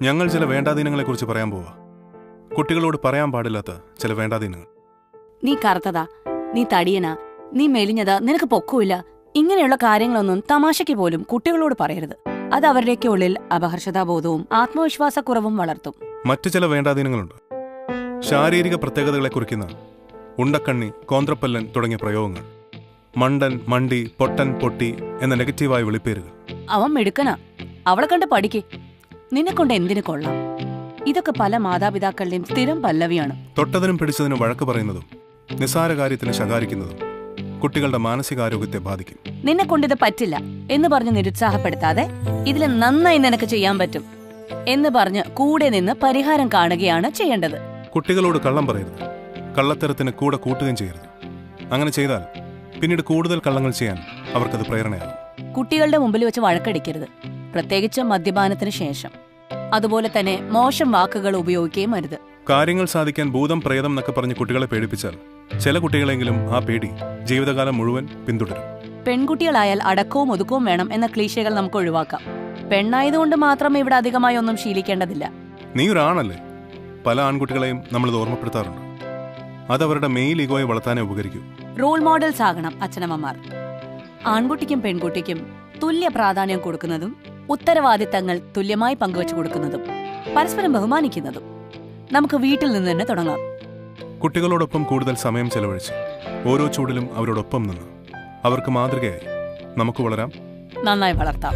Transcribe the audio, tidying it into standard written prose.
ഞങ്ങൾ ചില വേണ്ടാദീനങ്ങളെക്കുറിച്ച് പറയാൻ പോവാ. കുട്ടികളോട് പറയാൻ പാടില്ലാത്ത ചില വേണ്ടാദീനങ്ങൾ. നീ കറുത്തതാ, നീ തടിയനാ, നീ മെലിഞ്ഞതാ, നിനക്ക് പൊക്കമില്ല, ഇങ്ങനെയുള്ള കാര്യങ്ങളൊന്നും തമാശയ്ക്ക് പോലും കുട്ടികളോട് പറയരുത്. അത് അവരുടെയൊക്കെ ഉള്ളിൽ അപഹർഷതാബോധവും ആത്മവിശ്വാസക്കുറവും വളർത്തും. മറ്റു ചില വേണ്ടാദീനങ്ങളുണ്ട്. ശാരീരിക പ്രത്യേകതകളെ കുറിക്കുന്ന ഉണ്ടക്കണ്ണി, കോന്ത്രപ്പല്ലൻ തുടങ്ങിയ പ്രയോഗങ്ങൾ, മണ്ടൻ, മണ്ടി, പൊട്ടൻ, പൊട്ടി എന്ന നെഗറ്റീവായ വിളിപ്പേരുകൾ. അവൻ മിടുക്കനാ, അവളെ കണ്ട് പഠിക്ക്, നിന്നെക്കൊണ്ട് എന്തിനു കൊള്ളാം. ഇതൊക്കെ പല മാതാപിതാക്കളുടെയും സ്ഥിരം പല്ലവിയാണ്. തൊട്ടതിനും പിടിച്ചതിനും വഴക്ക് പറയുന്നതും നിസ്സാര കാര്യത്തിന് ശകാരിക്കുന്നതും കുട്ടികളുടെ മാനസികാരോഗ്യത്തെ ബാധിക്കും. നിന്നെ കൊണ്ടിത് പറ്റില്ല എന്ന് പറഞ്ഞ് നിരുത്സാഹപ്പെടുത്താതെ ഇതിൽ നന്നായി നിനക്ക് ചെയ്യാൻ പറ്റും എന്ന് പറഞ്ഞ് കൂടെ നിന്ന് പരിഹാരം കാണുകയാണ് ചെയ്യേണ്ടത്. കുട്ടികളോട് കള്ളം പറയരുത്, കള്ളത്തരത്തിന് കൂടെ കൂട്ടുകയും ചെയ്യരുത്. അങ്ങനെ ചെയ്താൽ പിന്നീട് കൂടുതൽ കള്ളങ്ങൾ ചെയ്യാൻ അവർക്കത് പ്രേരണയാകും. കുട്ടികളുടെ മുമ്പിൽ വെച്ച് വഴക്കടിക്കരുത്, പ്രത്യേകിച്ച് മദ്യപാനത്തിന് ശേഷം. അതുപോലെ തന്നെ മോശം വാക്കുകൾ ഉപയോഗിക്കുകയും അരുത്. കാര്യങ്ങൾ സാധിക്കാൻ ഭൂതം, പ്രേതം എന്നൊക്കെ പറഞ്ഞ് കുട്ടികളെ പേടിപ്പിച്ചാൽ ചില കുട്ടികളെങ്കിലും ആ പേടി ജീവിതകാലം മുഴുവൻ പിന്തുടരും. പെൺകുട്ടികളായാൽ അടക്കവും ഒതുക്കവും വേണം എന്ന ക്ലീശകൾ നമുക്ക് ഒഴിവാക്കാം. പെണ്ണായതുകൊണ്ട് മാത്രം ഇവിടെ അധികമായി ഒന്നും ശീലിക്കേണ്ടതില്ല. നീ ഒരാണല്ലേ? പല ആൺകുട്ടികളെയും നമ്മളിത് ഓർമ്മപ്പെടുത്താറുണ്ട്. അതവരുടെ മെയിൽ ഈഗോയെ വളർത്താനേ ഉപകരിക്കൂ. റോൾ മോഡൽസ് ആകണം അച്ഛനമ്മമാർ. ആൺകുട്ടിക്കും പെൺകുട്ടിക്കും തുല്യ പ്രാധാന്യം കൊടുക്കുന്നതും ഉത്തരവാദിത്തങ്ങൾ തുല്യമായി പങ്കുവച്ചു കൊടുക്കുന്നതും പരസ്പരം ബഹുമാനിക്കുന്നതും നമുക്ക് വീട്ടിൽ നിന്ന് തന്നെ തുടങ്ങാം. കുട്ടികളോടൊപ്പം കൂടുതൽ സമയം ചെലവഴിച്ച് ഓരോ ചൂടിലും അവരോടൊപ്പം നിന്ന് അവർക്ക് മാതൃകയായി നമുക്ക് വളരാം, നന്നായി വളർത്താം.